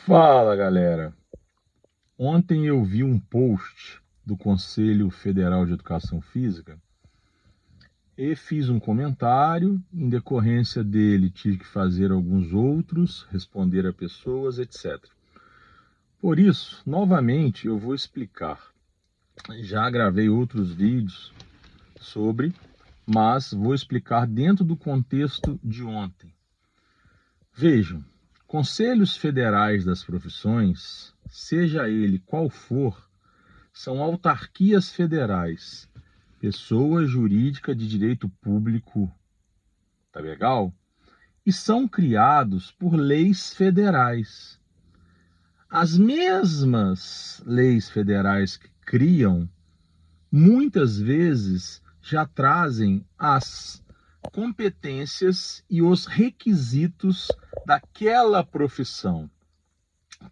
Fala, galera. Ontem eu vi um post do Conselho Federal de Educação Física e fiz um comentário. Em decorrência dele, tive que fazer alguns outros, responder a pessoas, etc. Por isso, novamente, eu vou explicar. Já gravei outros vídeos sobre, mas vou explicar dentro do contexto de ontem. Vejam, conselhos federais das profissões, seja ele qual for, são autarquias federais, pessoa jurídica de direito público, tá legal? E são criados por leis federais. As mesmas leis federais que criam, muitas vezes já trazem as competências e os requisitos daquela profissão,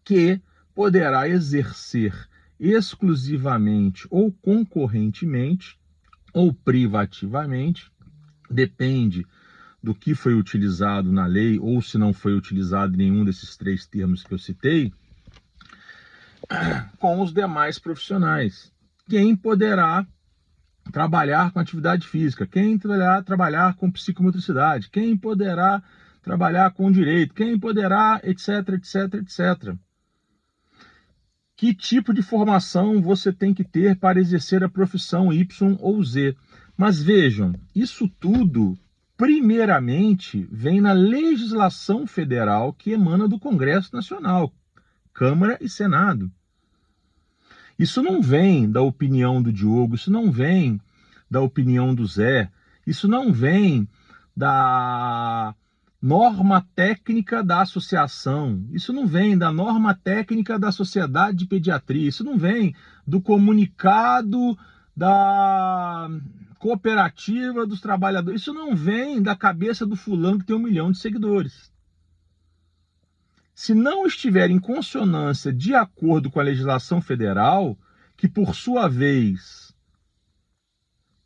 que poderá exercer exclusivamente ou concorrentemente ou privativamente, depende do que foi utilizado na lei ou se não foi utilizado nenhum desses três termos que eu citei, com os demais profissionais. Quem poderá trabalhar com atividade física, quem poderá trabalhar com psicomotricidade, quem poderá trabalhar com direito, quem poderá, etc, etc, etc. Que tipo de formação você tem que ter para exercer a profissão Y ou Z? Mas vejam, isso tudo, primeiramente, vem na legislação federal que emana do Congresso Nacional, Câmara e Senado. Isso não vem da opinião do Diogo, isso não vem da opinião do Zé, isso não vem da norma técnica da associação, isso não vem da norma técnica da Sociedade de Pediatria, isso não vem do comunicado da cooperativa dos trabalhadores, isso não vem da cabeça do fulano que tem 1 milhão de seguidores. Se não estiver em consonância de acordo com a legislação federal, que por sua vez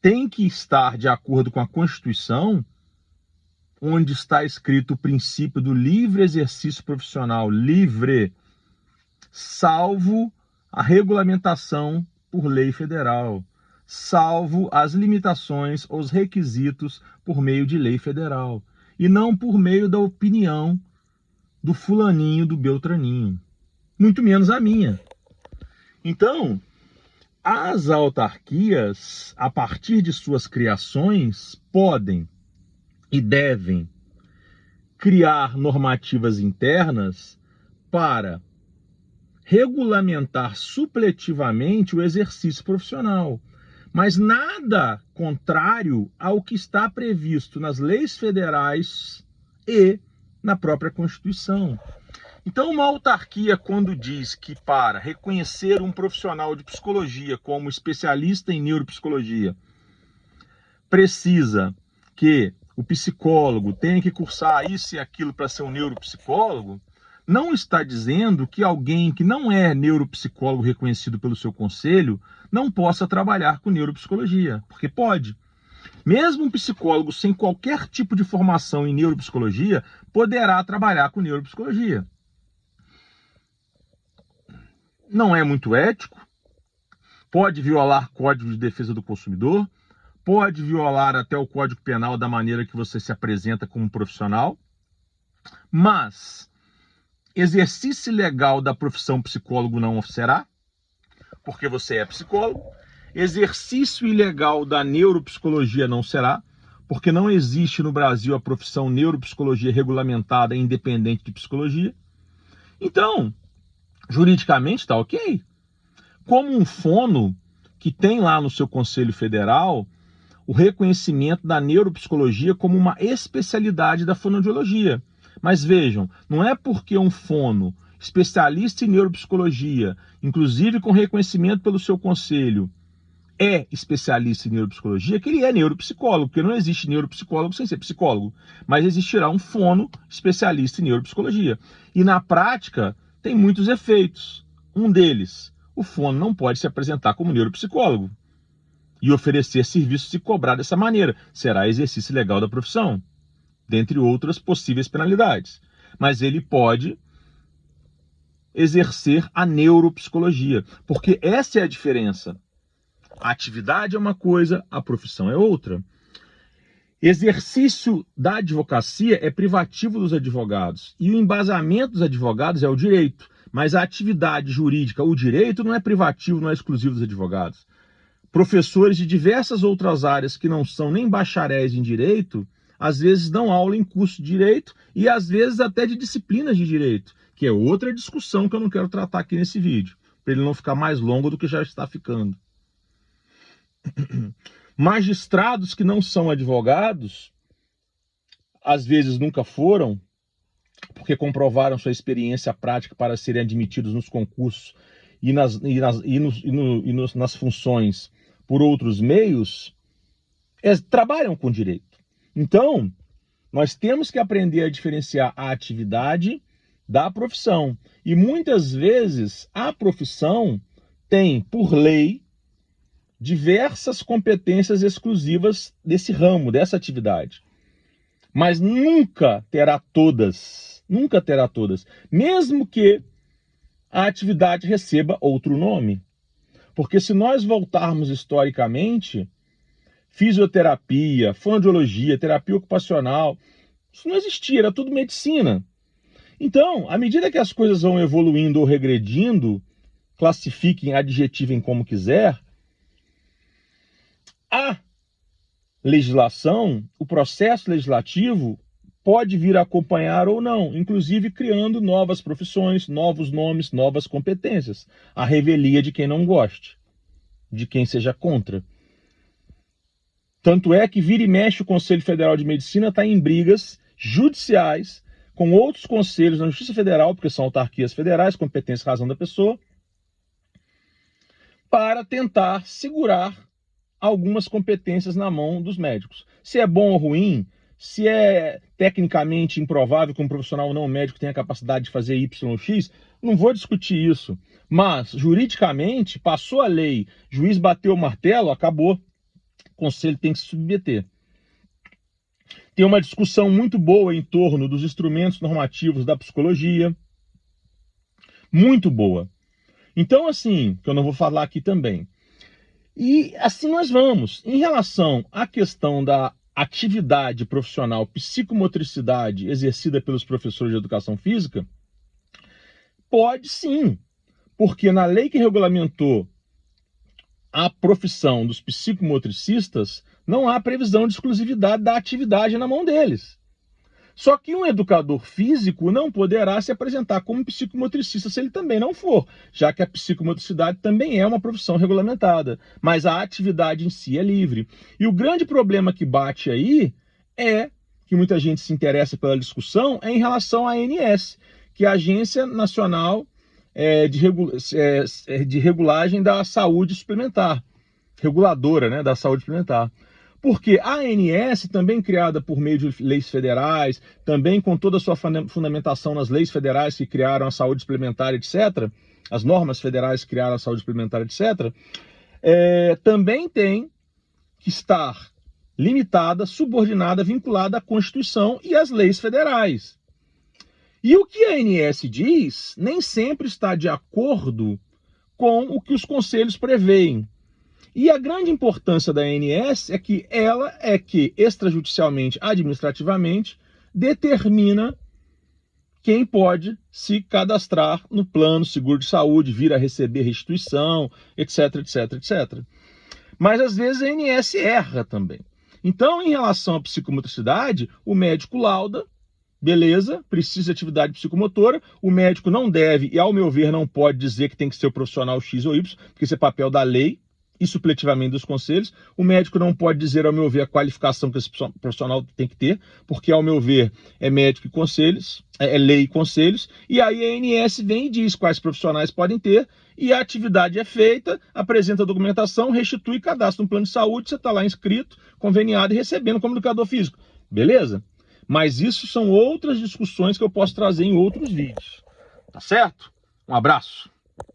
tem que estar de acordo com a Constituição, onde está escrito o princípio do livre exercício profissional, livre, salvo a regulamentação por lei federal, salvo as limitações ou os requisitos por meio de lei federal, e não por meio da opinião do fulaninho, do beltraninho, muito menos a minha. Então, as autarquias, a partir de suas criações, podem e devem criar normativas internas para regulamentar supletivamente o exercício profissional, mas nada contrário ao que está previsto nas leis federais e na própria Constituição. Então, uma autarquia, quando diz que para reconhecer um profissional de psicologia como especialista em neuropsicologia, precisa que o psicólogo tenha que cursar isso e aquilo para ser um neuropsicólogo, não está dizendo que alguém que não é neuropsicólogo reconhecido pelo seu conselho não possa trabalhar com neuropsicologia, porque pode. Mesmo um psicólogo sem qualquer tipo de formação em neuropsicologia poderá trabalhar com neuropsicologia. Não é muito ético, pode violar Código de Defesa do Consumidor, pode violar até o Código Penal da maneira que você se apresenta como profissional, mas exercício legal da profissão psicólogo não será, porque você é psicólogo. Exercício ilegal da neuropsicologia não será, porque não existe no Brasil a profissão neuropsicologia regulamentada e independente de psicologia. Então, juridicamente está ok. Como um fono que tem lá no seu Conselho Federal o reconhecimento da neuropsicologia como uma especialidade da fonoaudiologia. Mas vejam, não é porque um fono, especialista em neuropsicologia, inclusive com reconhecimento pelo seu conselho, é especialista em neuropsicologia, que ele é neuropsicólogo, porque não existe neuropsicólogo sem ser psicólogo, mas existirá um fono especialista em neuropsicologia. E na prática tem muitos efeitos. Um deles, o fono não pode se apresentar como neuropsicólogo e oferecer serviços e cobrar dessa maneira. Será exercício legal da profissão, dentre outras possíveis penalidades. Mas ele pode exercer a neuropsicologia, porque essa é a diferença. A atividade é uma coisa, a profissão é outra. Exercício da advocacia é privativo dos advogados e o embasamento dos advogados é o direito, mas a atividade jurídica, o direito, não é privativo, não é exclusivo dos advogados. Professores de diversas outras áreas que não são nem bacharéis em direito, às vezes dão aula em curso de direito e às vezes até de disciplinas de direito, que é outra discussão que eu não quero tratar aqui nesse vídeo, para ele não ficar mais longo do que já está ficando. Magistrados que não são advogados, às vezes nunca foram, porque comprovaram sua experiência prática para serem admitidos nos concursos e nas funções por outros meios, trabalham com direito. Então, nós temos que aprender a diferenciar a atividade da profissão. E muitas vezes a profissão tem, por lei, diversas competências exclusivas desse ramo, dessa atividade. Mas nunca terá todas, mesmo que a atividade receba outro nome. Porque se nós voltarmos historicamente, fisioterapia, fonoaudiologia, terapia ocupacional, isso não existia, era tudo medicina. Então, à medida que as coisas vão evoluindo ou regredindo, classifiquem, adjetivem como quiser, a legislação, o processo legislativo pode vir a acompanhar ou não, inclusive criando novas profissões, novos nomes, novas competências, à revelia de quem não goste, de quem seja contra. Tanto é que vira e mexe o Conselho Federal de Medicina está em brigas judiciais com outros conselhos na Justiça Federal, porque são autarquias federais, competência e razão da pessoa, para tentar segurar algumas competências na mão dos médicos. Se é bom ou ruim, se é tecnicamente improvável que um profissional não médico tenha a capacidade de fazer Y ou X, não vou discutir isso. Mas, juridicamente, passou a lei, juiz bateu o martelo, acabou. O conselho tem que se submeter. Tem uma discussão muito boa em torno dos instrumentos normativos da psicologia. Muito boa. Então, assim, que eu não vou falar aqui também. E assim nós vamos. Em relação à questão da atividade profissional, psicomotricidade exercida pelos professores de educação física, pode sim, porque na lei que regulamentou a profissão dos psicomotricistas, não há previsão de exclusividade da atividade na mão deles. Só que um educador físico não poderá se apresentar como psicomotricista se ele também não for, já que a psicomotricidade também é uma profissão regulamentada, mas a atividade em si é livre. E o grande problema que bate aí é, que muita gente se interessa pela discussão, é em relação à ANS, que é a Agência Nacional de Regulagem da Saúde Suplementar, reguladora, né, da saúde suplementar. Porque a ANS, também criada por meio de leis federais, também com toda a sua fundamentação nas leis federais que criaram a saúde suplementar, etc., as normas federais que criaram a saúde suplementar, etc., também tem que estar limitada, subordinada, vinculada à Constituição e às leis federais. E o que a ANS diz nem sempre está de acordo com o que os conselhos preveem. E a grande importância da ANS é que ela extrajudicialmente, administrativamente, determina quem pode se cadastrar no plano seguro de saúde, vir a receber restituição, etc, etc, etc. Mas às vezes a ANS erra também. Então, em relação à psicomotricidade, o médico lauda, beleza, precisa de atividade psicomotora, o médico não deve, e ao meu ver não pode dizer que tem que ser o profissional X ou Y, porque isso é papel da lei, e supletivamente dos conselhos. O médico não pode dizer, ao meu ver, a qualificação que esse profissional tem que ter, porque, ao meu ver, é médico e conselhos, é lei e conselhos, e aí a ANS vem e diz quais profissionais podem ter, e a atividade é feita, apresenta a documentação, restitui e cadastra um plano de saúde, você está lá inscrito, conveniado e recebendo como educador físico. Beleza? Mas isso são outras discussões que eu posso trazer em outros vídeos. Tá certo? Um abraço.